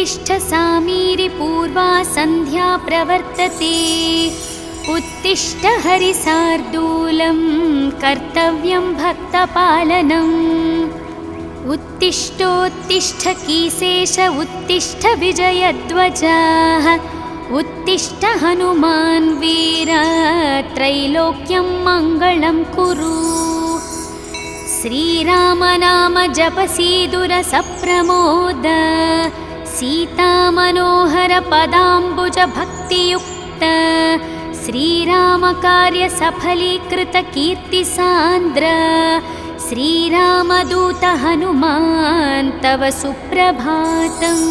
उत्तिष्ठ सामीरि पूर्वा सन्ध्या प्रवर्तते उत्तिष्ठ हरिसार्दूलं कर्तव्यं भक्तपालनम् उत्तिष्ठोत्तिष्ठ कीसेश उत्तिष्ठ विजयध्वजाः उत्तिष्ठ हनुमान् वीर त्रैलोक्यं मङ्गलं कुरु श्रीराम नाम जपसीदुर सप्रमोद सीतामनोहर पदाम्बुज भक्तियुक्त श्रीराम कार्य सफलीकृत कीर्तिसान्द्र श्रीरामदूत हनुमान् तव सुप्रभातम्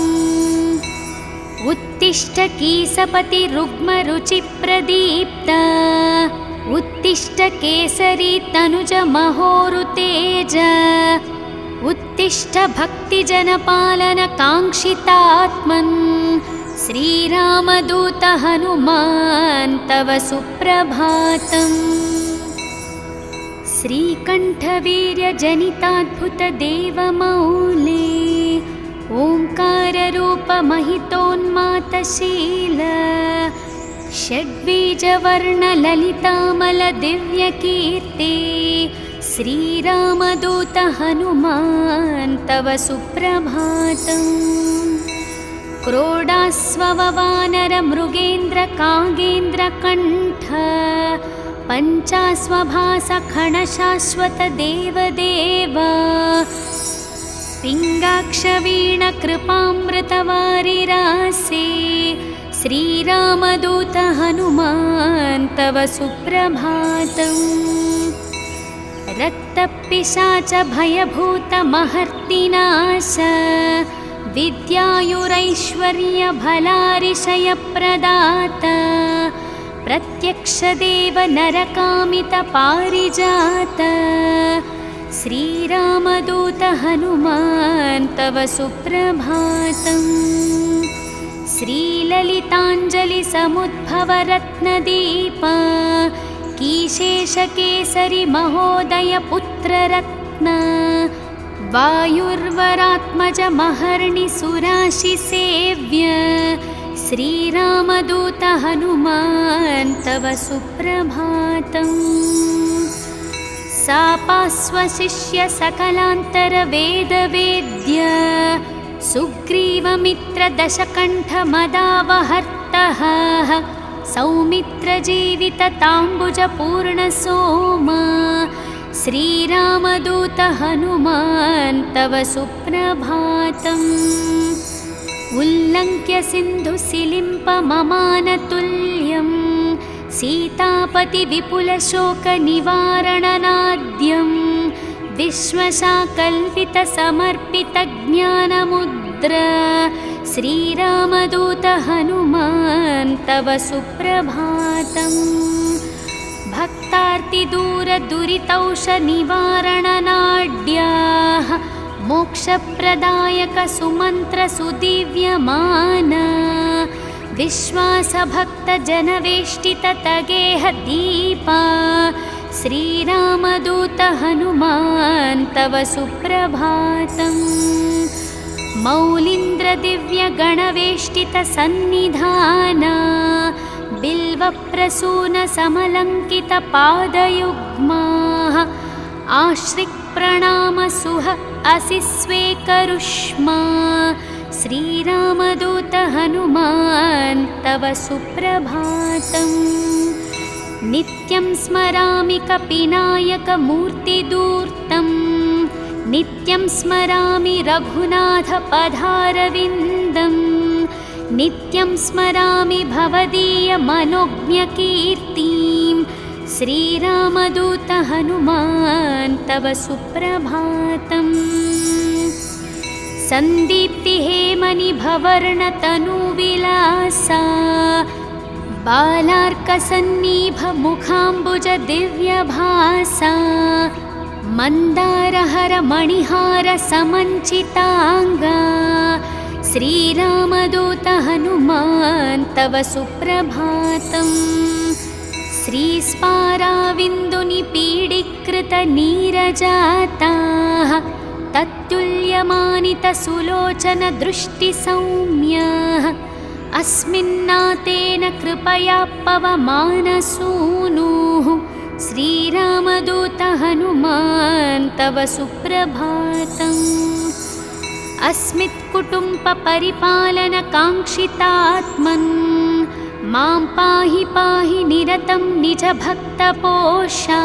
उत्तिष्ठ कीसपति रुग्मरुचिप्रदीप्त उत्तिष्ठ केसरी तनुज महोरुतेज उत्तिष्ठ भक्तिजनपालन काङ्क्षितात्मन् श्रीरामदूत हनुमान् तव सुप्रभातम् श्रीकण्ठवीर्यजनिताद्भुत देवमौले ओङ्काररूप महितोन्मातशील षड्बीजवर्णललितामल दिव्यकीर्ति श्रीरामदूत हनुमान् तव सुप्रभातम् क्रोडास्ववानर मृगेन्द्र कागेन्द्रकण्ठ पञ्चास्वभास खणशाश्वत देवदेव पिङ्गाक्षवीण कृपामृतवारिरासे श्रीरामदूत हनुमान् तव सुप्रभातम् रक्तपिशाच भयभूत महर्तिनाश विद्यायुरैश्वर्य भलारिशयप्रदात प्रत्यक्षदेव नरकामित पारिजात श्रीरामदूत हनुमान् तव सुप्रभातम् श्रीललिताञ्जलि समुद्भव रत्नदीप कीशेषकेसरि महोदय पुत्ररत्न वायुर्वरात्मज महर्णि सुराशिसेव्य श्रीरामदूत हनुमान् तव सुप्रभातम् सापास्वशिष्य सकलान्तर वेदवेद्य सुग्रीवमित्र दशकण्ठ मदावहर्तः सौमित्रजीवित ताम्बुज पूर्णसोम श्रीरामदूत हनुमान् तव सुप्रभातम् उल्लङ्घ्य सिन्धुसिलिम्प ममानतुल्यं सीतापति विपुलशोकनिवारणनाद्यं विश्वशाकल्पित समर्पित ज्ञानमुद्र श्रीरामदूत हनुमान् तव सुप्रभातम् भक्तार्तिदूरदुरितौषनिवारणनाड्याः मोक्षप्रदायक सुमन्त्र सुदिव्यमान विश्वासभक्तजनवेष्टित तगेह दीपा श्रीरामदूत हनुमान् तव सुप्रभातम् मौलीन्द्र दिव्य गणवेष्टित सन्निधाना बिल्वप्रसून समलङ्कित पादयुग्माः आश्रिक् प्रणाम सुह असि स्वेकरुष्मा श्रीरामदूत हनुमान् तव सुप्रभातम् नित्यं स्मरामि कपिनायक मूर्तिदूर्तं नित्यं स्मरामि रघुनाथ पदारविन्दं नित्यं स्मरामि भवदीय मनोज्ञकीर्तिं श्रीरामदूत हनुमान् तव सुप्रभातम् सन्दीप्तिहेमनिभवर्णतनुविलासा बालार्कसन्निभ मुखाम्बुज दिव्यभासा मन्दारहर मणिहार समञ्चिताङ्गा श्रीरामदूत हनुमान् तव सुप्रभातम् श्रीस्पाराविन्दुनिपीडीकृत नीरजाताः तत्तुल्य भाग्यमानितसुलोचनदृष्टिसौम्यः अस्मिन्नातेन कृपया पवमानसूनुः श्रीरामदूत हनुमान् तव सुप्रभातम्। अस्मित्कुटुम्बपरिपालनकाङ्क्षितात्मन् मां पाहि पाहि निरतं निजभक्तपोषा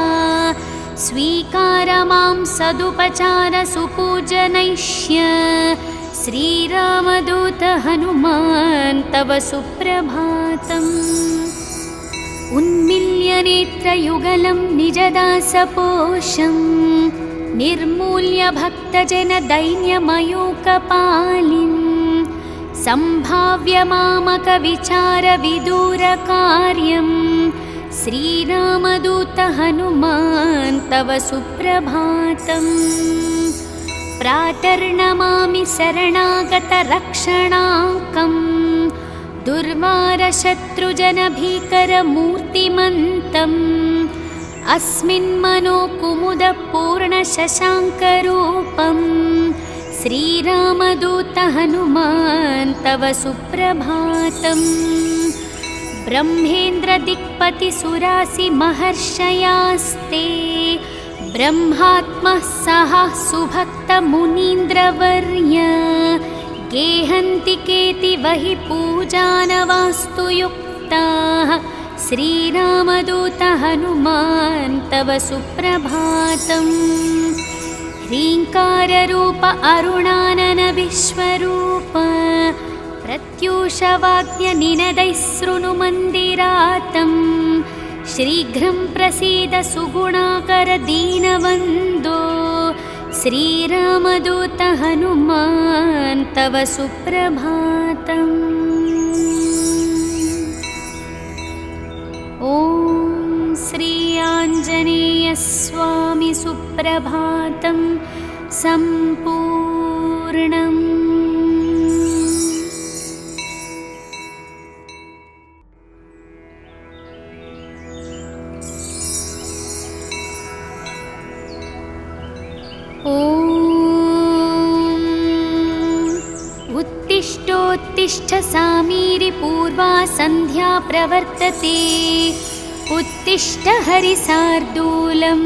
स्वीकार मां सदुपचार सुपूजनैष्य श्रीरामदूत हनुमान् तव सुप्रभातम्। उन्मिल्य नेत्रयुगलं निजदासपोषं निर्मूल्य भक्तजनदैन्यमयूकपालिं सम्भाव्य मामकविचारविदूरकार्यं श्रीरामदूत हनुमान् तव सुप्रभातम्। प्रातर्नमामि शरणागतरक्षणाङ्कं दुर्वारशत्रुजनभीकरमूर्तिमन्तम् अस्मिन्मनोकुमुदपूर्णशशाङ्करूपं श्रीरामदूत हनुमान् तव सुप्रभातम्। ब्रह्मेन्द्रदिक्पतिसुरासिमहर्षयास्ते ब्रह्मात्मः सह सुभक्तमुनीन्द्रवर्य गेहन्ति केतिवहि पूजानवास्तु युक्ताः श्रीरामदूत हनुमान् तव सुप्रभातम्। ह्रीङ्काररूप अरुणानन विश्वरूप प्रत्यूषवाद्यनिनदैः शृणुमन्दिरातं शीघ्रं प्रसीद सुगुणाकर दीनवन्दो श्रीरामदूत हनुमान् तव सुप्रभातम्। ॐ श्री आञ्जनेयस्वामी सुप्रभातं सम्पूर्णम्। उत्तिष्ठोत्तिष्ठ सामीरि पूर्वा सन्ध्या प्रवर्तते उत्तिष्ठ हरिसार्दूलं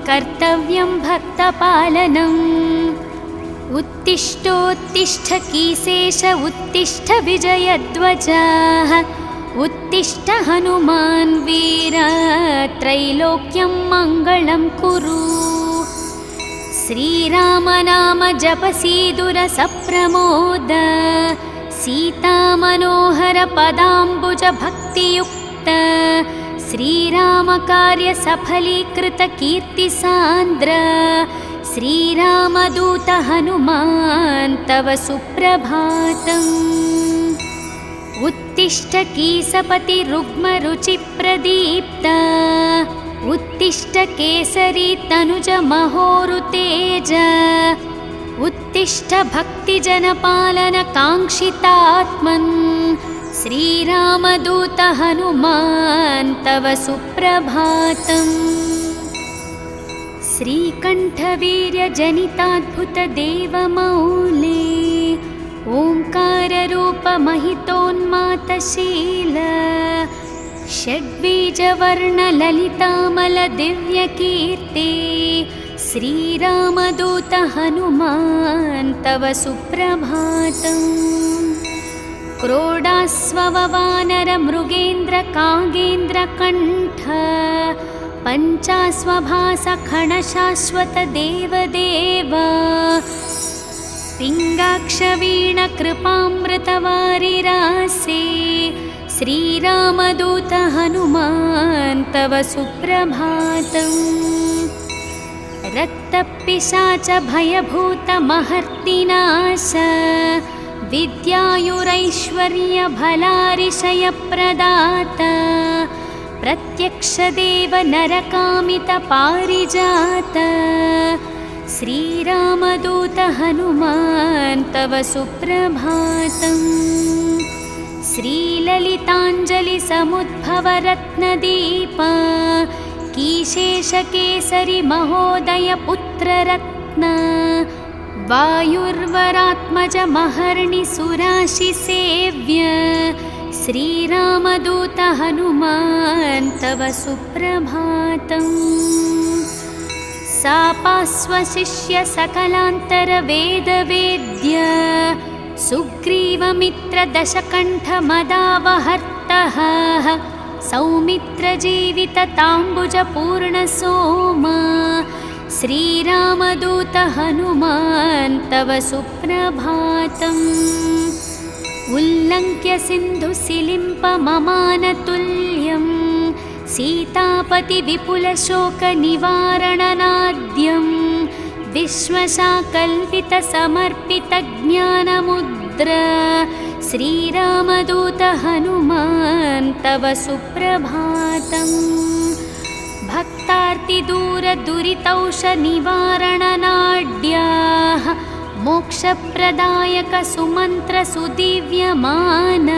कर्तव्यं भक्तपालनम्। उत्तिष्ठोत्तिष्ठ कीसेश उत्तिष्ठ विजयध्वजः उत्तिष्ठ हनुमान् वीर त्रैलोक्यं मङ्गलं कुरु। श्रीराम नाम जपसीदुर सप्रमोद सीतामनोहर पदाम्बुज भक्तियुक्त श्रीराम कार्य सफलीकृत कीर्तिसान्द्र श्रीरामदूत हनुमान् तव सुप्रभातम्। उत्तिष्ठ कीसपति रुग्मरुचिप्रदीप्त उत्तिष्ठ केसरी तनुज महोरुतेज उत्तिष्ठ भक्तिजनपालन काङ्क्षितात्मन् श्रीरामदूत हनुमान् तव सुप्रभातम्। श्रीकण्ठवीर्यजनिताद्भुतदेवमौले ओङ्काररूपमहितोन्मातशील षड्बीजवर्णललितामलदिव्यकीर्ते श्रीरामदूत हनुमान् तव सुप्रभातम्। क्रोडास्ववानरमृगेन्द्रकागेन्द्रकण्ठ पञ्चास्वभासखणशाश्वत देवदेव पिङ्गाक्षवीणकृपामृतवारिरासे श्रीरामदूत हनुमान् तव सुप्रभातम्। रक्तपिशाच भयभूतमहर्तिनाश विद्यायुरैश्वर्यभलारिशयप्रदात प्रत्यक्षदेव नरकामितपारिजात श्रीरामदूत हनुमान् तव सुप्रभातम्। श्रीललिताञ्जलिसमुद्भवरत्नदीप कीशेषकेसरि महोदय पुत्ररत्न वायुर्वरात्मजमहर्निसुराशिसेव्य श्रीरामदूत हनुमान् तव सुप्रभातम्। सापास्वशिष्य सकलान्तरवेदवेद्य सुग्रीवमित्रदशकण्ठमदावहर्तः सौमित्रजीवितताम्बुजपूर्णसोमा श्रीरामदूत हनुमान् तव सुप्रभातम्। उल्लङ्घ्य सिन्धुसिलिम्पममानतुल्यं सीतापतिविपुलशोकनिवारणनाद्यं विश्वशाकल्पितसमर्पितज्ञानमुद्र श्रीरामदूत हनुमान् तव सुप्रभातम्। भक्तार्तिदूरदुरितौषनिवारणनाड्याः मोक्षप्रदायकसुमन्त्रसुदिव्यमान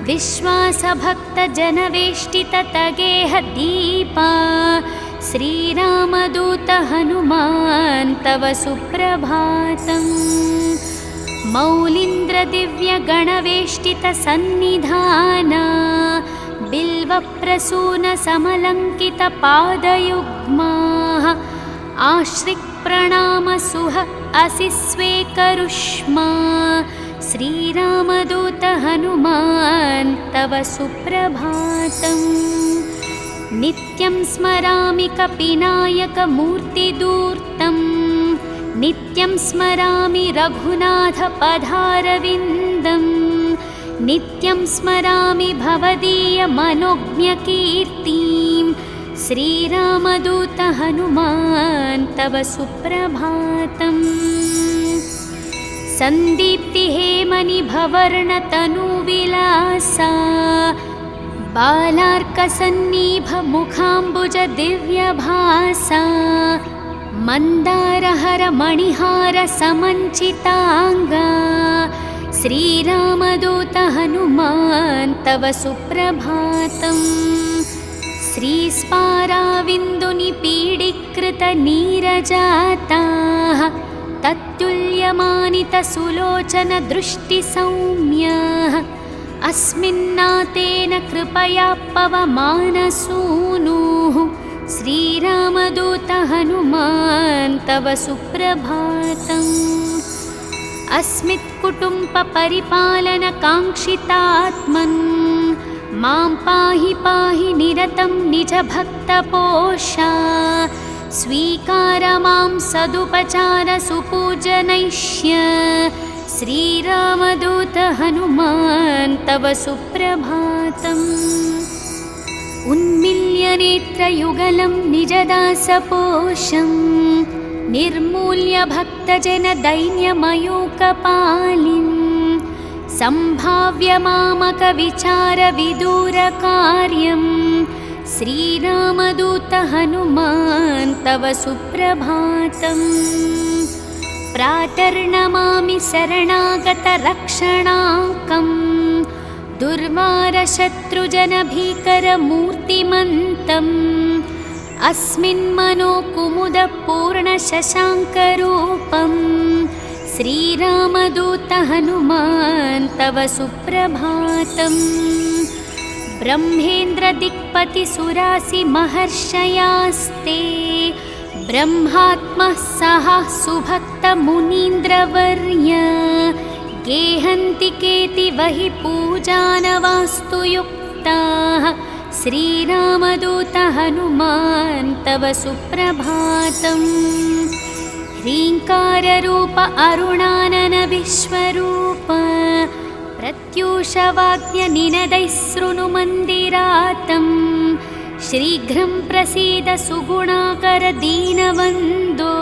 विश्वासभक्तजनवेष्टिततगेहदीपा श्रीरामदूत हनुमान् तव सुप्रभातम्। मौलीन्द्रदिव्यगणवेष्टितसन्निधाना बिल्वप्रसूनसमलङ्कितपादयुग्माः आश्रिक्प्रणामसुह असि स्वेकरुष्मा श्रीरामदूत हनुमान् तव सुप्रभातम्। नित्यं स्मरामि कपिनायकमूर्तिदूर्तं नित्यं स्मरामि रघुनाथपदारविन्दं नित्यं स्मरामि भवदीयमनोज्ञकीर्तिं श्रीरामदूत हनुमान् तव सुप्रभातम्। सन्दीप्तिहेमनिभवर्णतनुविलासा बालार्कसन्निभमुखाम्बुजदिव्यभासा मन्दारहरमणिहारसमञ्चिताङ्गा श्रीरामदूत हनुमान् तव सुप्रभातम्। श्रीस्पाराविन्दुनिपीडीकृतनीरजाताः तत्तुल्यमानितसुलोचनदृष्टिसौम्याः अस्मिन्नातेन कृपया पवमानसूनुः श्रीरामदूत हनुमान् तव सुप्रभातम्। अस्मित्कुटुम्बपरिपालनकाङ्क्षितात्मन् मां पाहि पाहि निरतं निजभक्तपोषा स्वीकार मां सदुपचारसुपूजनैष्य श्रीरामदूत हनुमान् तव सुप्रभातम्। उन्मील्यनेत्रयुगलं निजदासपोषं निर्मूल्य भक्तजनदैन्यमयूकपालिं सम्भाव्य मामकविचारविदूरकार्यं श्रीरामदूत हनुमान् तव सुप्रभातम्। प्रातर्नमामि शरणागतरक्षणाङ्कं दुर्वारशत्रुजनभीकरमूर्तिमन्तम् अस्मिन्मनोकुमुदपूर्णशशाङ्करूपं श्रीरामदूत हनुमान् तव सुप्रभातम्। ब्रह्मेन्द्रदिक्पतिसुरासिमहर्षयास्ते ब्रह्मात्मः सह सुभक्तमुनीन्द्रवर्य गेहन्ति केतिवहि पूजानवास्तु युक्ताः श्रीरामदूत हनुमान् तव सुप्रभातम्। ह्रीङ्काररूप अरुणानन विश्वरूप प्रत्यूषवाग्यनिनदैः शृणुमन्दिरातं शीघ्रं प्रसीद सुगुणाकर दीनवन्दो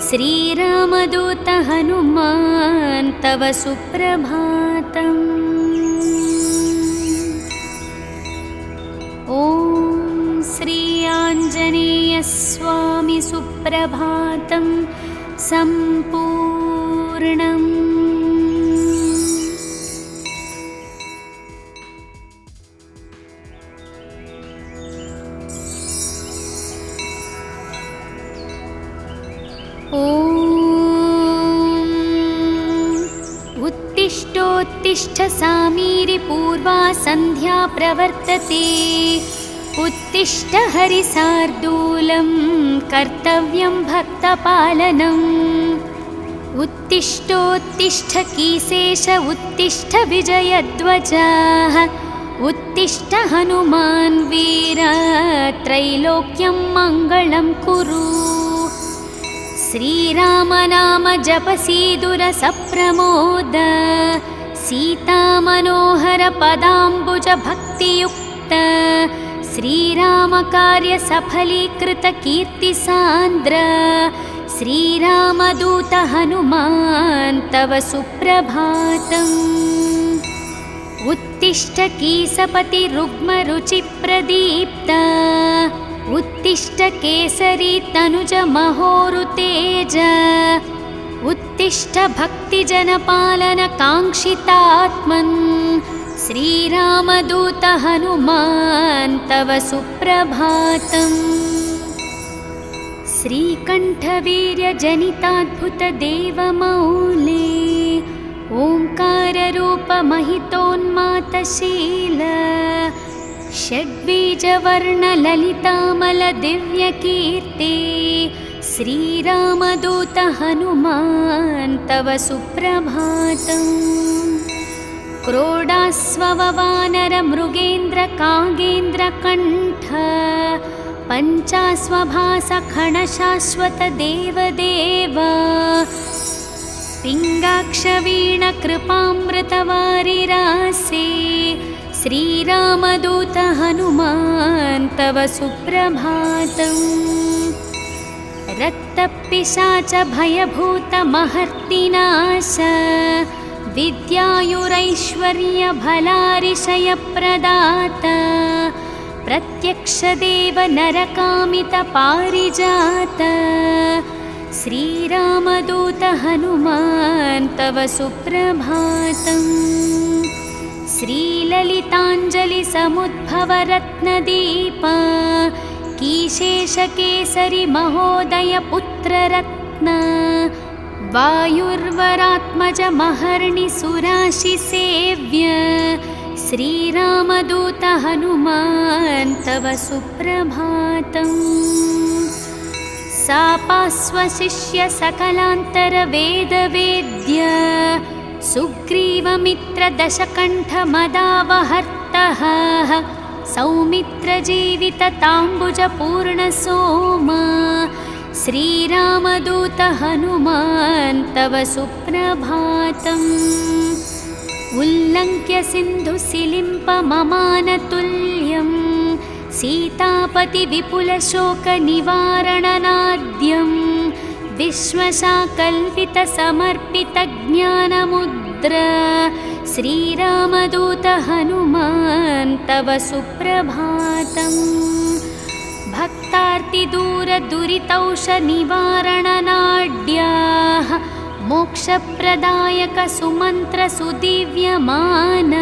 श्रीरामदूत हनुमान् तव सुप्रभातम्। ॐ श्री आञ्जनेयस्वामी सुप्रभातं सम्पूर्णम्। ॐ उत्तिष्ठ सामीरि पूर्वा सन्ध्या प्रवर्तते उत्तिष्ठ हरिसार्दूलं कर्तव्यं भक्तपालनम् उत्तिष्ठोत्तिष्ठ कीसेश उत्तिष्ठ विजयध्वजः उत्तिष्ठ हनुमान् वीर त्रैलोक्यं मङ्गलं कुरु श्रीराम नाम जपसीदुरसप्रमोद सीतामनोहर पदाम्बुज भक्तियुक्त श्रीराम कार्य सफलीकृत कीर्तिसान्द्र श्रीरामदूत हनुमान् तव सुप्रभातम् उत्तिष्ठ कीसपति रुग्मरुचिप्रदीप्त उत्तिष्ठ केसरी तनुज महोरुतेज उत्तिष्ठ भक्तिजनपालन काङ्क्षितात्मन् श्रीरामदूत हनुमान् तव सुप्रभातम् श्रीकण्ठवीर्यजनिताद्भुतदेवमौले ओङ्काररूपमहितोन्मातशील षड्बीजवर्णललितामलदिव्यकीर्ति श्रीरामदूत हनुमान् तव सुप्रभातम् क्रोडास्ववानरमृगेन्द्रकागेन्द्रकण्ठ पञ्चास्वभासखणशाश्वतदेवदेव पिङ्गाक्षवीणकृपामृतवारिरासे श्रीरामदूत हनुमान् तव सुप्रभातम् रक्तपिशाच भयभूतमहर्तिनाश विद्यायुरैश्वर्यभलारिशयप्रदाता प्रत्यक्षदेव नरकामितपारिजात श्रीरामदूत हनुमान् तव सुप्रभातम् श्रीललिताञ्जलिसमुद्भवरत्नदीप कीशेषकेसरि महोदयपुत्ररत्न वायुर्वरात्मज महर्णिसुराशिसेव्य श्रीरामदूत हनुमान् तव सुप्रभातम् सापास्वशिष्य सकलान्तरवेदवेद्य सुग्रीवमित्रदशकण्ठमदावहर्तः सौमित्रजीवितताम्बुजपूर्णसोमा श्रीरामदूत हनुमान् तव सुप्रभातम् उल्लङ्घ्य सिन्धुसिलिम्पममानतुल्यं सीतापतिविपुलशोकनिवारणनाद्यं विश्वशाकल्पितसमर्पितज्ञानमुद्र श्रीरामदूत हनुमान् तव सुप्रभातम् भक्तार्तिदूरदुरितौषनिवारणनाड्याः मोक्षप्रदायक सुमन्त्रसुदिव्यमान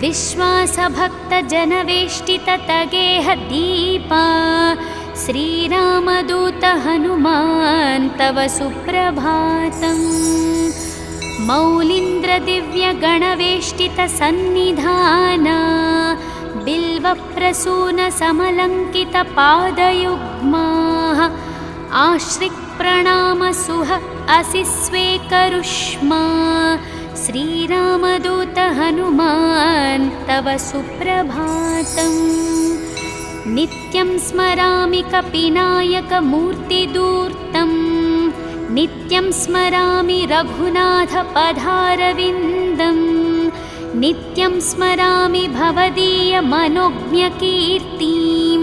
विश्वासभक्तजनवेष्टिततगेह दीपा श्रीरामदूत हनुमान् तव सुप्रभातम् मौलीन्द्रदिव्यगणवेष्टितसन्निधाना बिल्वप्रसूनसमलङ्कितपादयुग्माः आश्रिक्प्रणामसुह असि स्वेकरुष्मा श्रीरामदूत हनुमान् तव सुप्रभातम् नित्यं स्मरामि कपिनायकमूर्तिदूर्तं नित्यं स्मरामि रघुनाथपदारविन्दं नित्यं स्मरामि भवदीयमनोज्ञकीर्तिं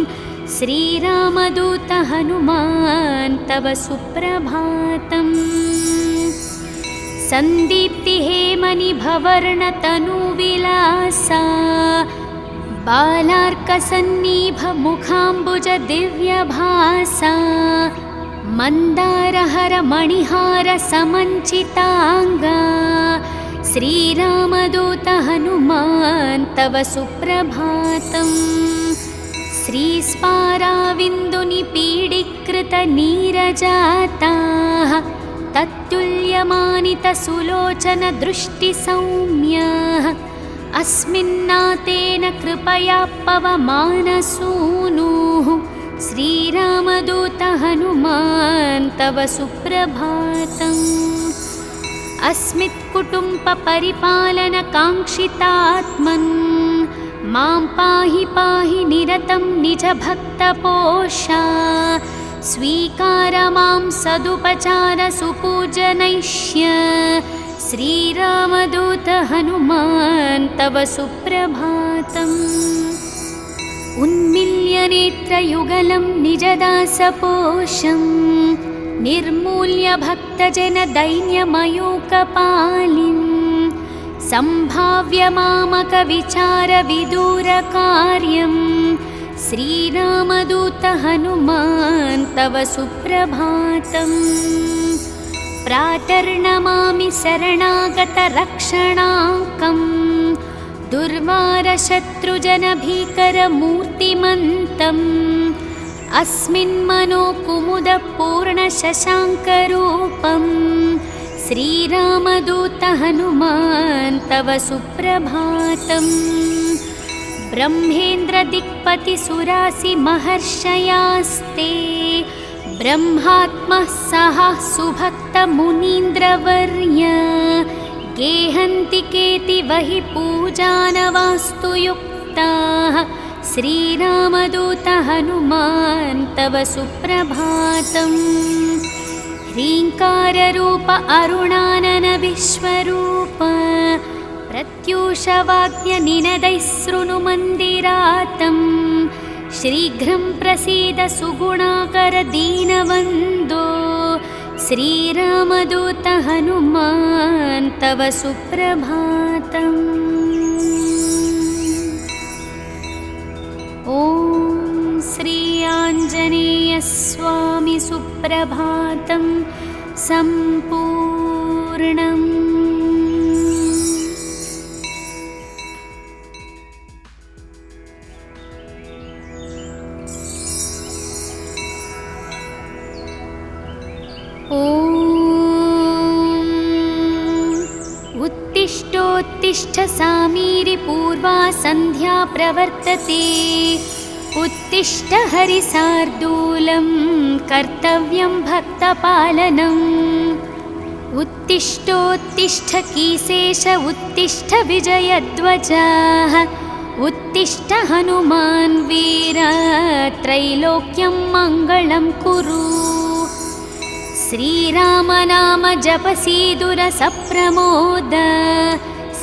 श्रीरामदूत हनुमान् तव सुप्रभातम् सन्दीप्तिहेमनिभवर्णतनुविलासा बालार्कसन्निभमुखाम्बुजदिव्यभासा मन्दारहरमणिहारसमञ्चिताङ्गा श्रीरामदूत हनुमान् तव सुप्रभातम् श्रीस्पाराविन्दुनिपीडीकृतनीरजाताः तत्तुल्य भाव्यमानितसुलोचनदृष्टिसौम्यः अस्मिन्नातेन कृपया पवमानसूनुः श्रीरामदूत हनुमान् तव सुप्रभातम्। अस्मित्कुटुम्बपरिपालनकाङ्क्षितात्मन् मां पाहि पाहि निरतं निजभक्तपोषा स्वीकार मां सदुपचारसुपूजनैष्य श्रीरामदूत हनुमान् तव सुप्रभातम्। उन्मील्य नेत्रयुगलं निजदासपोषं निर्मूल्य भक्तजनदैन्यमयूकपालिं सम्भाव्य मामकविचारविदूरकार्यं श्रीरामदूत हनुमान् तव सुप्रभातम्। प्रातर्नमामि शरणागतरक्षणाङ्कम् दुर्वारशत्रुजनभीकरमूर्तिमन्तम् अस्मिन्मनोकुमुदपूर्णशशाङ्करूपं श्रीरामदूत हनुमान् तव सुप्रभातम्। ब्रह्मेन्द्रदिक्पतिसुरासिमहर्षयास्ते ब्रह्मात्मः सह सुभक्तमुनीन्द्रवर्य गेहन्ति केतिवहि पूजानवास्तु युक्ताः श्रीरामदूत हनुमान् तव सुप्रभातम्। ह्रीङ्काररूप अरुणानन विश्वरूप प्रत्यूषवाद्यनिनदैः शृणुमन्दिरातम् शीघ्रं प्रसीद सुगुणाकर दीनवन्दो श्रीरामदूत हनुमान् तव सुप्रभातम्। ॐ श्री आञ्जनेयस्वामी सुप्रभातं सम्पूर्णम्। उत्तिष्ठोत्तिष्ठ सामीरि पूर्वा सन्ध्या प्रवर्तते उत्तिष्ठ हरिसार्दूलं कर्तव्यं भक्तपालनम्। उत्तिष्ठोत्तिष्ठ कीसेश उत्तिष्ठ विजयध्वजः उत्तिष्ठ हनुमान् वीर त्रैलोक्यं मङ्गलं कुरु। श्रीरामनाम जपसीदुरसप्रमोद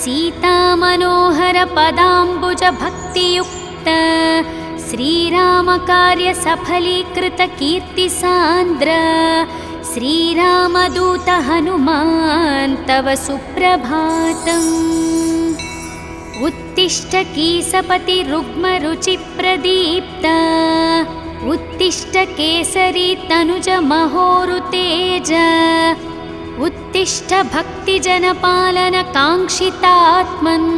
सीतामनोहर पदाम्बुज भक्तियुक्त श्रीरामकार्य सफलीकृत कीर्तिसान्द्र श्रीरामदूत हनुमान् तव सुप्रभातम्। उत्तिष्ठ कीसपति रुग्मरुचिप्रदीप्त उत्तिष्ठ केसरी तनुज महोरुतेज उत्तिष्ठ भक्तिजनपालन काङ्क्षितात्मन्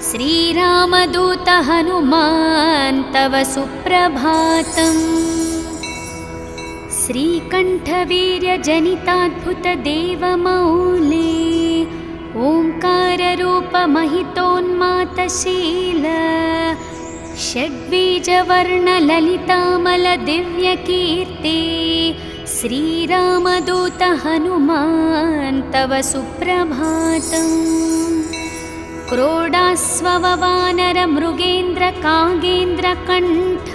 श्रीरामदूत हनुमान् तव सुप्रभातम्। श्रीकण्ठवीर्यजनिताद्भुतदेवमौले ओङ्काररूपमहितोन्मातशील षड्बीजवर्णललितामलदिव्यकीर्ते श्रीरामदूत हनुमान् तव सुप्रभातम्। क्रोडास्ववानरमृगेन्द्रकागेन्द्रकण्ठ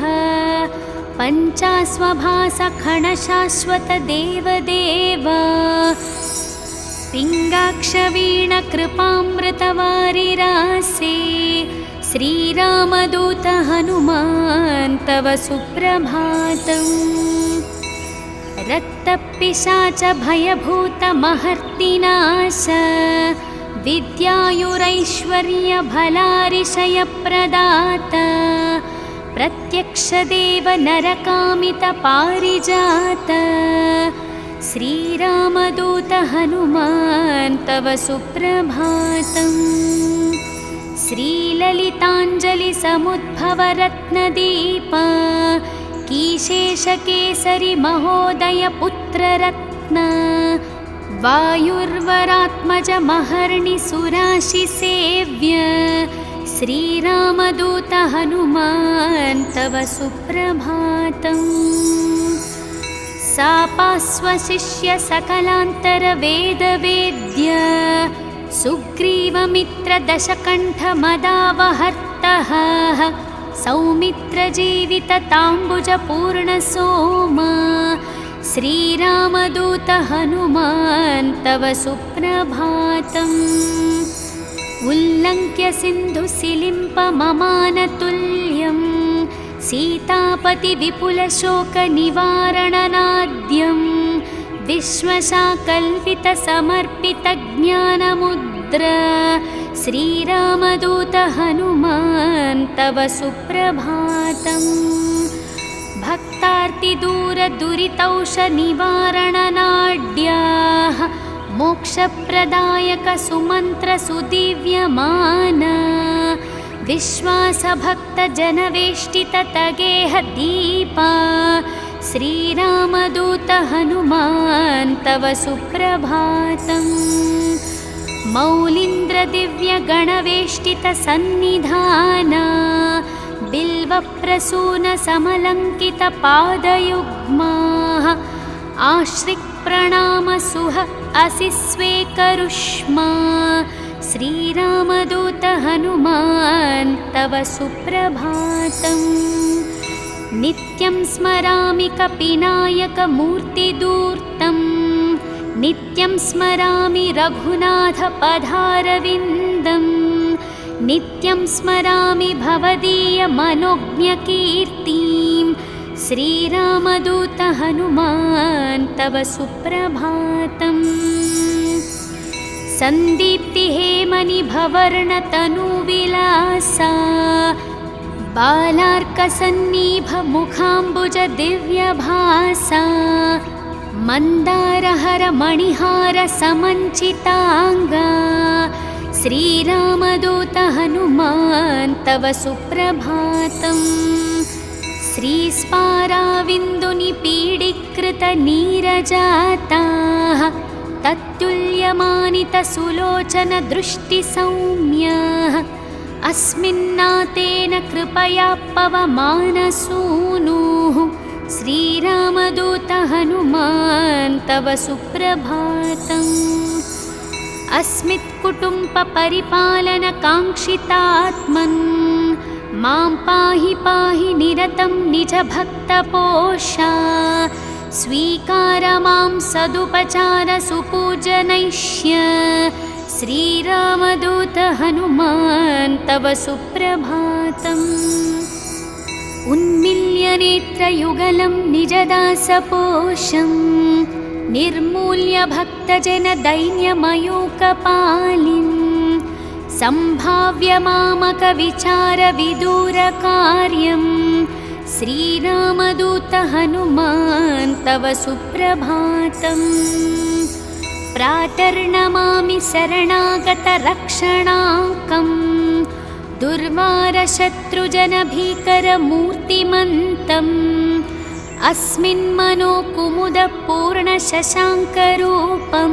पञ्चास्वभासखणशाश्वतदेवदेव पिङ्गाक्षवीणकृपामृतवारिरासे श्रीरामदूत हनुमान् तव सुप्रभातम्। रक्तपिशाच भयभूतमहर्तिनाश विद्यायुरैश्वर्यभलारिशयप्रदात प्रत्यक्षदेव नरकामितपारिजात श्रीरामदूत हनुमान् तव सुप्रभातम्। श्रीललिताञ्जलिसमुद्भवरत्नदीप कीशेषकेसरि महोदय पुत्ररत्न वायुर्वरात्मजमहर्निसुराशिसेव्य श्रीरामदूत हनुमान् तव सुप्रभातम्। सापास्वशिष्य सकलान्तरवेदवेद्य सुग्रीवमित्रदशकण्ठमदावहर्तः सौमित्रजीवितताम्बुजपूर्णसोमा श्रीरामदूत हनुमान् तव सुप्रभातम्। उल्लङ्घ्य सिन्धुसिलिम्पममानतुल्यं सीतापतिविपुलशोकनिवारणनाद्यं विश्वशाकल्पितसमर्पितज्ञानमुद्र श्रीरामदूत हनुमान् तव सुप्रभातम्। भक्तार्तिदूरदुरितौषनिवारणनाड्याः मोक्षप्रदायकसुमन्त्रसुदिव्यमाना विश्वासभक्तजनवेष्टिततगेहदीपा श्रीरामदूत हनुमान् तव सुप्रभातम्। मौलीन्द्रदिव्यगणवेष्टितसन्निधाना बिल्वप्रसूनसमलङ्कितपादयुग्माः आश्रिक्प्रणामसुह असि स्वेकरुष्मा श्रीरामदूत हनुमान् तव सुप्रभातम्। नित्यं स्मरामि कपिनायकमूर्तिदूर्तं नित्यं स्मरामि रघुनाथपदारविन्दं नित्यं स्मरामि भवदीयमनोज्ञकीर्तिं श्रीरामदूत हनुमान् तव सुप्रभातम्। सन्दीप्तिहेमनिभवर्णतनुविलासा बालार्कसन्निभमुखाम्बुजदिव्यभासा मन्दारहरमणिहारसमञ्चिताङ्गा श्रीरामदूत हनुमान् तव सुप्रभातम्। श्रीस्पाराविन्दुनिपीडीकृतनीरजाताः तत्तुल्यमानितसुलोचनदृष्टिसौम्याः अस्मिन्नातेन कृपया पवमानसूनुः श्रीरामदूत हनुमान् तव सुप्रभातम्। अस्मित्कुटुम्बपरिपालनकाङ्क्षितात्मन् मां पाहि पाहि निरतं निजभक्तपोषा स्वीकार मां सदुपचारसुपूजनैष्य श्रीरामदूत हनुमान् तव सुप्रभातम्। उन्मील्यनेत्रयुगलं निजदासपोषं निर्मूल्य भक्तजनदैन्यमयूकपालिं सम्भाव्य मामकविचारविदूरकार्यं श्रीरामदूत हनुमान् तव सुप्रभातम्। प्रातर्नमामि शरणागतरक्षणाङ्कम् दुर्वारशत्रुजनभीकरमूर्तिमन्तम् अस्मिन्मनोकुमुदपूर्णशशाङ्करूपं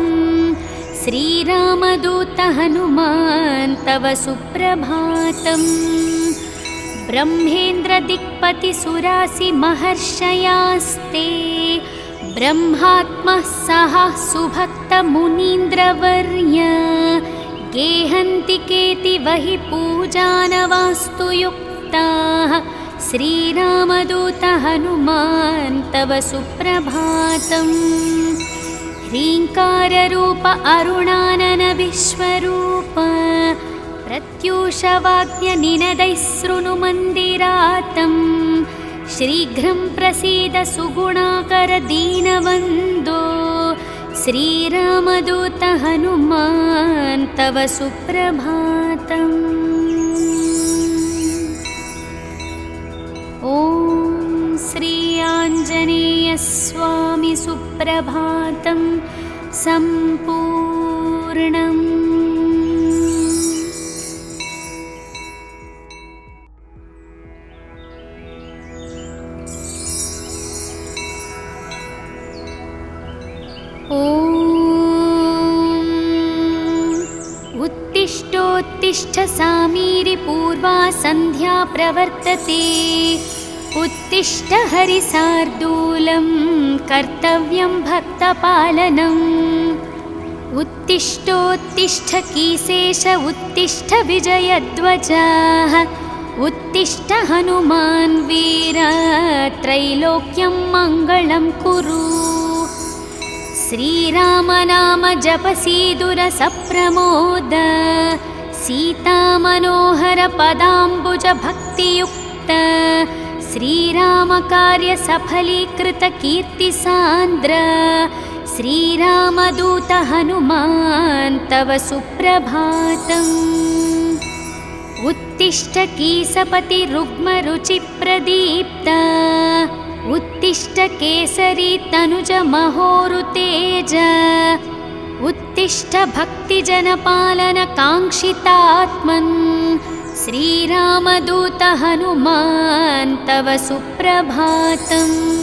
श्रीरामदूत हनुमान् तव सुप्रभातम्। ब्रह्मेन्द्रदिक्पतिसुरासिमहर्षयास्ते ब्रह्मात्मः सह सुभक्तमुनीन्द्रवर्य गेहन्ति केतिवहि पूजानवास्तु युक्ताः श्रीरामदूत हनुमान् तव सुप्रभातम्। ह्रीङ्काररूप अरुणानन विश्वरूप प्रत्यूषवाद्यनिनदैः शृणुमन्दिरातं शीघ्रं प्रसीद सुगुणाकर दीनवन्दो श्रीरामदूत हनुमान् तव सुप्रभातम्। ॐ श्री आञ्जनेयस्वामी सुप्रभातं सम्पूर्णम्। ॐ पूर्वा सन्ध्या प्रवर्तते। उत्तिष्ठ हरिसार्दूलं कर्तव्यं भक्तपालनम्। उत्तिष्ठोत्तिष्ठ कीसेश उत्तिष्ठ विजयध्वजः। उत्तिष्ठ हनुमान् वीर त्रैलोक्यं मङ्गलं कुरु। श्रीराम नाम जपसीदुर सप्रमोद। सीतामनोहर पदाम्बुज भक्तियुक्त। श्रीराम कार्य सफलीकृत कीर्तिसान्द्र। श्रीरामदूत हनुमान् तव सुप्रभातम्। उत्तिष्ठ कीसपति रुग्मरुचिप्रदीप्त। उत्तिष्ठ केसरी तनुज महोरुतेज। उत्तिष्ठ भक्तिजनपालन काङ्क्षितात्मन्। श्रीरामदूत हनुमान् तव सुप्रभातम्।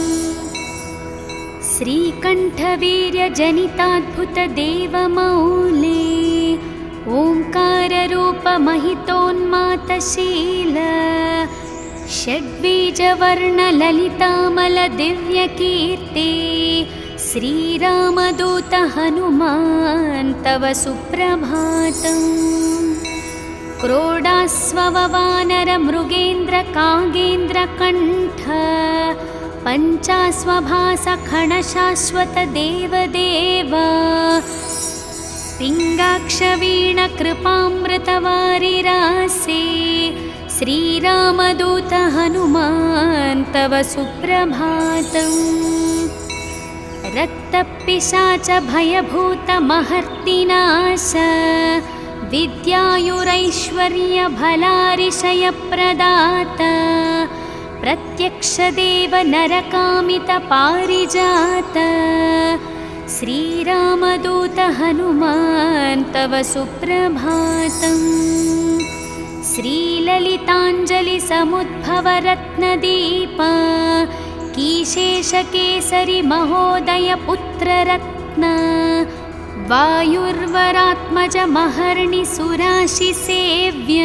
श्रीकण्ठवीर्यजनिताद्भुतदेवमौले। ओङ्काररूपमहितोन्मातशील। षड्बीजवर्णललितामलदिव्यकीर्ति। श्रीरामदूत हनुमान् तव सुप्रभातम्। क्रोडास्ववानरमृगेन्द्रकागेन्द्रकण्ठ। पञ्चास्वभासखणशाश्वतदेवदेव। पिङ्गाक्षवीणकृपामृतवारिरासे। श्रीरामदूत हनुमान् तव सुप्रभातम्। रक्तपिशाच भयभूतमहर्तिनाश। विद्यायुरैश्वर्यभलारिशयप्रदाता। प्रत्यक्षदेव नरकामितपारिजात। श्रीरामदूत हनुमान् तव सुप्रभातम्। श्रीललिताञ्जलिसमुद्भवरत्नदीप। कीशेषकेसरि महोदय पुत्ररत्न। वायुर्वरात्मज महर्णि सुराशिसेव्य।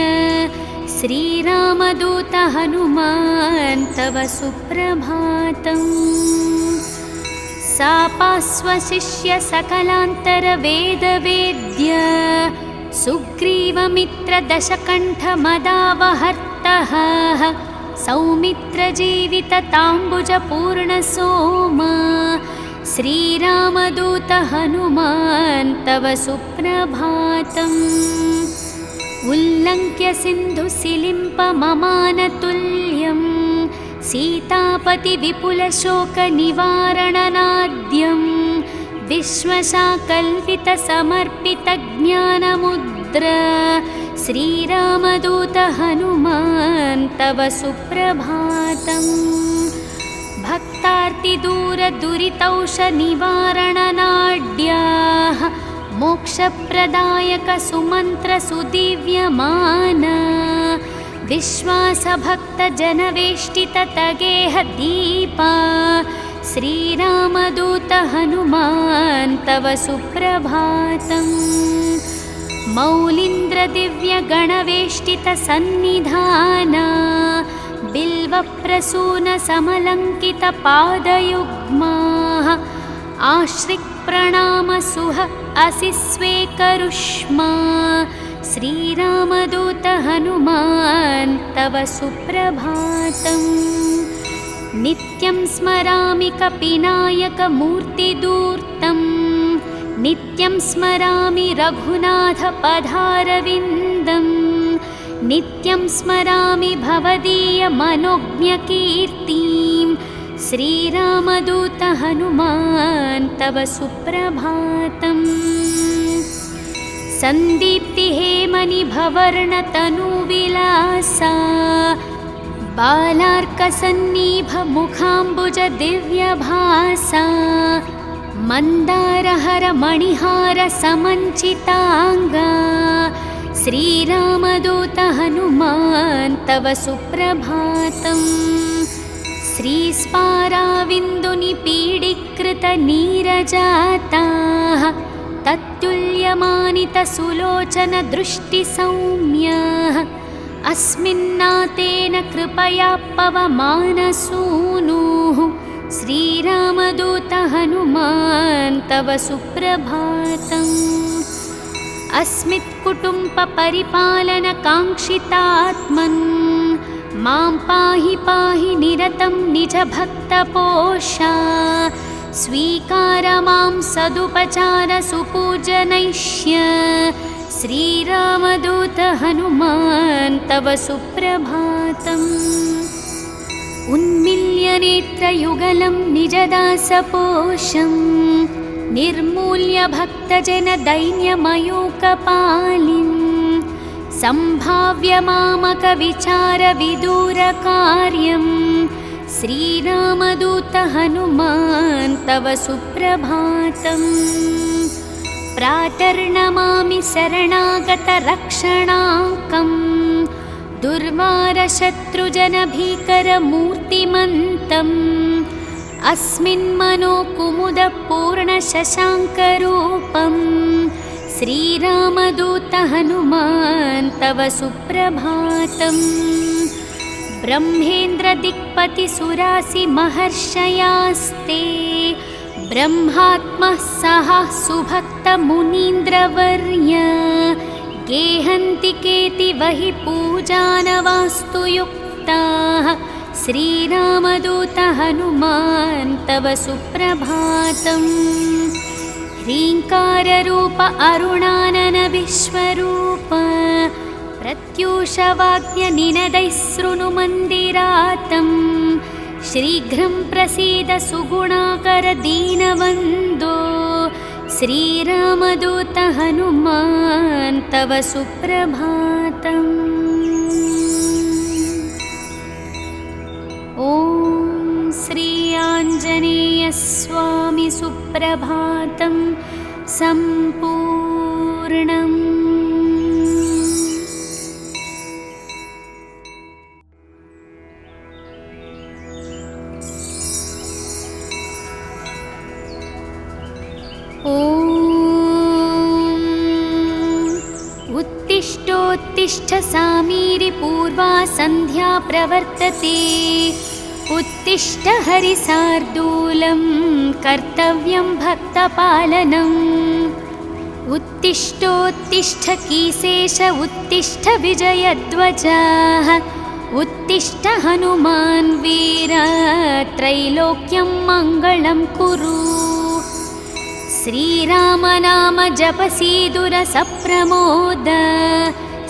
श्रीरामदूत हनुमान् तव सुप्रभातम्। सापास्वशिष्य सकलान्तरवेदवेद्य। सुग्रीवमित्रदशकण्ठमदावहर्तः। सौमित्रजीवितताम्बुजपूर्णसोम। श्रीरामदूत हनुमान् तव सुप्रभातम्। उल्लङ्घ्य सिन्धुसिलिम्पममानतुल्यं। सीतापतिविपुलशोकनिवारणनाद्यं। विश्वशाकल्पितसमर्पितज्ञानमुद्र। श्रीरामदूत हनुमान् तव सुप्रभातम्। भक्तार्तिदूरदुरितौषनिवारणनाड्याः। मोक्षप्रदायक सुमन्त्रसुदिव्यमान। विश्वासभक्तजनवेष्टिततगेह दीपा। श्रीरामदूत हनुमान् तव सुप्रभातम्। मौलीन्द्रदिव्यगणवेष्टितसन्निधाना। बिल्वप्रसूनसमलङ्कितपादयुग्माः। आश्रिक्प्रणामसुह असि स्वेकरुष्मा। श्रीरामदूत हनुमान् तव सुप्रभातम्। नित्यं स्मरामि कपिनायकमूर्तिदूर्तम्। नित्यं स्मरामि रघुनाथपदारविन्दम्। नित्यं स्मरामि भवदीयमनोज्ञकीर्तिं। श्रीरामदूत हनुमान् तव सुप्रभातम्। सन्दीप्तिहेमनिभवर्णतनुविलासा। बालार्कसन्निभमुखाम्बुजदिव्यभासा। मन्दारहरमणिहारसमञ्चिताङ्गा। श्रीरामदूत हनुमान् तव सुप्रभातम्। श्रीस्पाराविन्दुनिपीडीकृतनीरजाताः। तत्तुल्यमानितसुलोचनदृष्टिसौम्याः। अस्मिन्नातेन कृपया पवमानसूनुः श्रीरामदूत हनुमान् तव सुप्रभातम्। अस्मित्कुटुम्बपरिपालनकाङ्क्षितात्मन् मां पाहि पाहि निरतं निजभक्तपोषा। स्वीकार मां सदुपचार सुपूजनैष्य श्रीरामदूत हनुमान् तव सुप्रभातम्। उन्मील्य नेत्रयुगलं निजदासपोषं निर्मूल्य भक्तजनदैन्यमयूकपालिं सम्भाव्य मामकविचारविदूरकार्यं श्रीरामदूत हनुमान् तव सुप्रभातम्। प्रातर्नमामि शरणागतरक्षणाङ्कम् दुर्वारशत्रुजनभीकरमूर्तिमन्तम् अस्मिन्मनोकुमुदपूर्णशशाङ्करूपं श्रीरामदूत हनुमान् तव सुप्रभातम्। ब्रह्मेन्द्रदिक्पतिसुरासिमहर्षयास्ते ब्रह्मात्मः सह सुभक्तमुनीन्द्रवर्य गेहन्ति केतिवहि पूजानवास्तु युक्ताः श्रीरामदूत हनुमान् तव सुप्रभातम्। ह्रीङ्काररूप अरुणानन विश्वरूप प्रत्यूषवाद्यनिनदैः शृणुमन्दिरातम् शीघ्रं प्रसीद सुगुणाकर दीनवन्दो श्रीरामदूत हनुमान् तव सुप्रभातम्। ॐ श्री आञ्जनेयस्वामी सुप्रभातं सम्पूर्णम्। उत्तिष्ठोत्तिष्ठ सामीरि पूर्वा सन्ध्या प्रवर्तते। उत्तिष्ठ हरिसार्दूलं कर्तव्यं भक्तपालनम्। उत्तिष्ठोत्तिष्ठ कीसेश उत्तिष्ठ विजयध्वजः। उत्तिष्ठ हनुमान् वीर त्रैलोक्यं मङ्गलं कुरु। श्रीराम नाम जपसीदुर सप्रमोद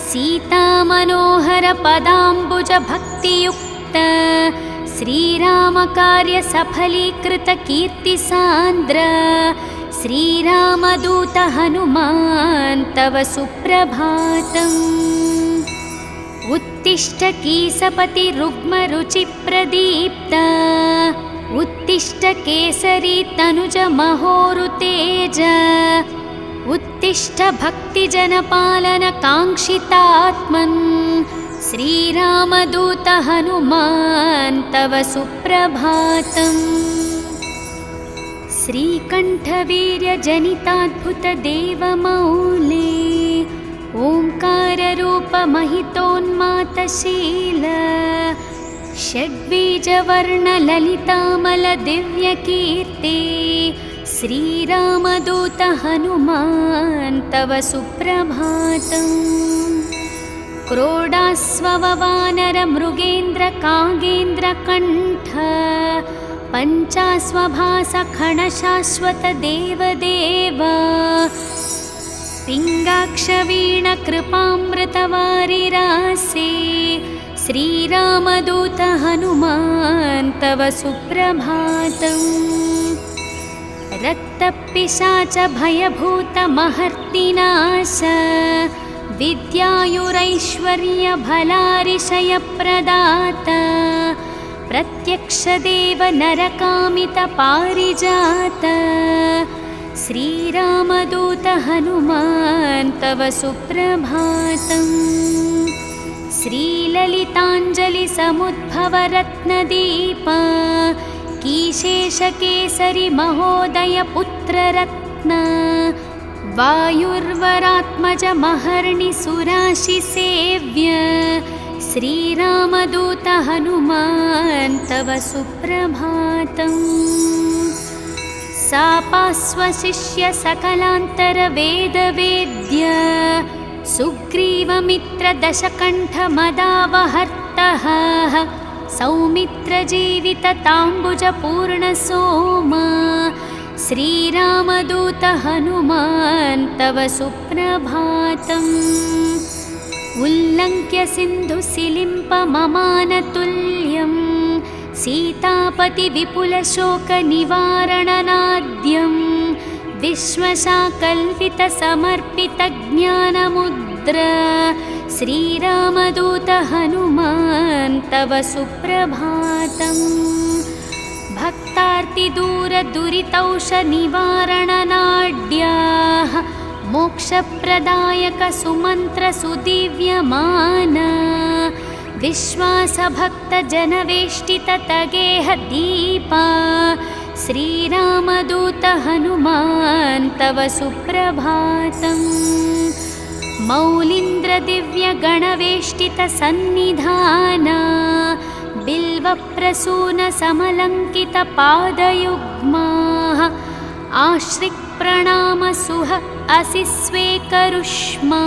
सीतामनोहर पदाम्बुज भक्तियुक्त श्रीराम कार्य सफलीकृत कीर्तिसान्द्र श्रीरामदूत हनुमान् तव सुप्रभातम्। उत्तिष्ठ कीसपति रुग्म रुचि प्रदीप्त उत्तिष्ठ केसरी तनुज महोरुतेज। उत्तिष्ठ भक्तिजनपालन काङ्क्षितात्मन् श्रीरामदूत हनुमान् तव सुप्रभातम्। श्रीकण्ठवीर्यजनिताद्भुत देवमौले ओङ्काररूपमहितोन्मातशील षड्बीजवर्णललितामलदिव्यकीर्ते श्रीरामदूत हनुमान् तव सुप्रभातम्। क्रोडास्ववानरमृगेन्द्रकागेन्द्रकण्ठ पञ्चास्वभासखणशाश्वत देवदेव पिङ्गाक्षवीणकृपामृतवारिरासे श्रीरामदूत हनुमान् तव सुप्रभातम्। रक्तपिशाच भयभूतमहर्तिनाश विद्यायुरैश्वर्यभलारिशयप्रदात प्रत्यक्षदेव नरकामितपारिजात श्रीरामदूत हनुमान् तव सुप्रभातम्। श्रीललिताञ्जलिसमुद्भवरत्नदीप कीशेषकेसरि महोदय पुत्ररत्न वायुर्वरात्मज महर्णि सुराशिसेव्य श्रीरामदूत हनुमान् तव सुप्रभातम्। सापास्वशिष्य सकलान्तरवेदवेद्य सुग्रीवमित्रदशकण्ठमदावहर्तः सौमित्रजीवितताम्बुजपूर्णसोमा श्रीरामदूत हनुमान् तव सुप्रभातम्। उल्लङ्घ्य सिन्धुसिलिम्पममानतुल्यं सीतापतिविपुलशोकनिवारणनाद्यं विश्वशाकल्पितसमर्पितज्ञानमुद्र श्रीरामदूत हनुमान् तव सुप्रभातम्। भक्तार्तिदूरदुरितौषनिवारणनाड्याः मोक्षप्रदायकसुमन्त्रसुदिव्यमान विश्वासभक्तजनवेष्टिततगेहदीपा श्रीरामदूत हनुमान् तव सुप्रभातम्। मौलीन्द्रदिव्यगणवेष्टितसन्निधाना बिल्वप्रसूनसमलङ्कितपादयुग्माः आश्रिक्प्रणामसुह असि स्वेकरुष्मा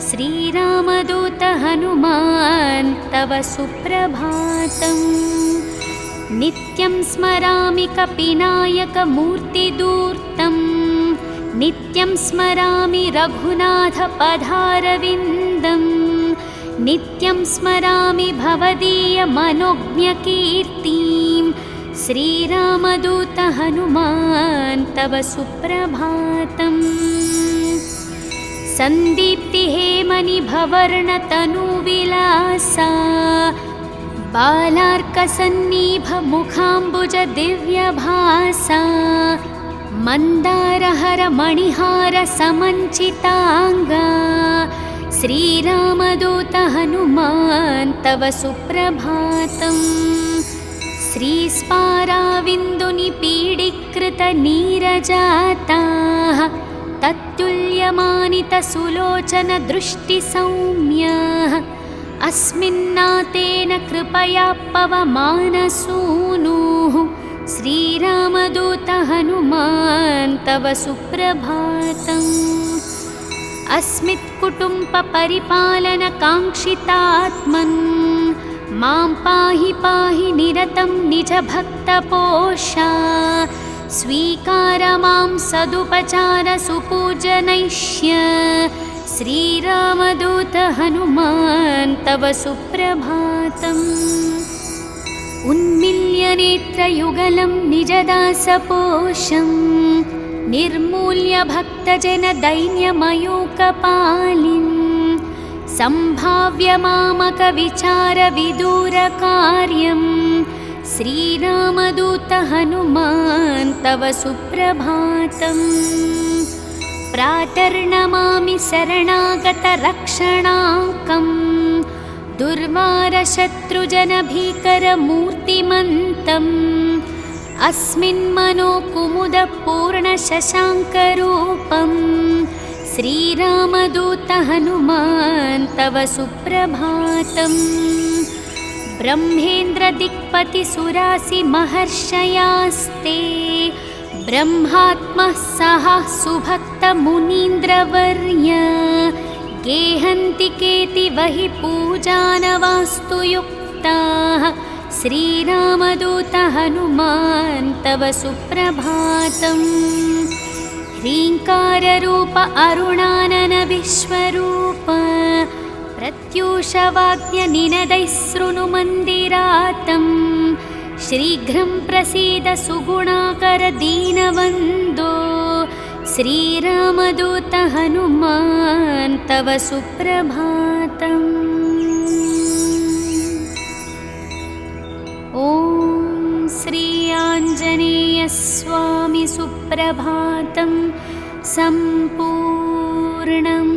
श्रीरामदूत हनुमान् तव सुप्रभातम्। नित्यं स्मरामि कपिनायकमूर्तिदूर्तं नित्यं स्मरामि रघुनाथपदारविन्दं नित्यं स्मरामि भवदीयमनोज्ञकीर्तिं श्रीरामदूत हनुमान् तव सुप्रभातम्। सन्दीप्तिहेमनिभवर्णतनुविलासा बालार्कसन्निभमुखाम्बुजदिव्यभासा मन्दारहरमणिहारसमञ्चिताङ्गा श्रीरामदूत हनुमान् तव सुप्रभातम्। श्रीस्पाराविन्दुनिपीडीकृतनीरजाताः तत्तुल्यमानितसुलोचनदृष्टिसौम्याः अस्मिन्नातेन कृपया पवमानसूनुः श्रीरामदूत हनुमान् तव सुप्रभातम्। अस्मित्कुटुम्बपरिपालनकाङ्क्षितात्मन् मां पाहि पाहि निरतं निजभक्तपोषा स्वीकार मां सदुपचारसुपूजनैष्य श्रीरामदूत हनुमान् तव सुप्रभातम्। उन्मील्यनेत्रयुगलं निजदासपोषं निर्मूल्य भक्तजनदैन्यमयूकपालिं सम्भाव्य मामकविचारविदूरकार्यं श्रीरामदूत हनुमान् तव सुप्रभातम्। प्रातर्नमामि शरणागतरक्षणाङ्कं दुर्वारशत्रुजनभीकरमूर्तिमन्तम् अस्मिन्मनोकुमुदपूर्णशशाङ्करूपं श्रीरामदूत हनुमान् तव सुप्रभातम्। ब्रह्मेन्द्रदिक्पतिसुरासिमहर्षयास्ते ब्रह्मात्मः सह सुभक्तमुनीन्द्रवर्य गेहन्ति केतिवहि पूजानवास्तु युक्ताः श्रीरामदूत हनुमान् तव सुप्रभातम्। ह्रीङ्काररूप अरुणानन विश्वरूप प्रत्यूषवाद्यनिनदैः शृणुमन्दिरातं शीघ्रं प्रसीद सुगुणाकर दीनवन्दो श्रीरामदूत हनुमान् तव सुप्रभातम्। ॐ श्री आञ्जनेयस्वामी सुप्रभातं सम्पूर्णम्।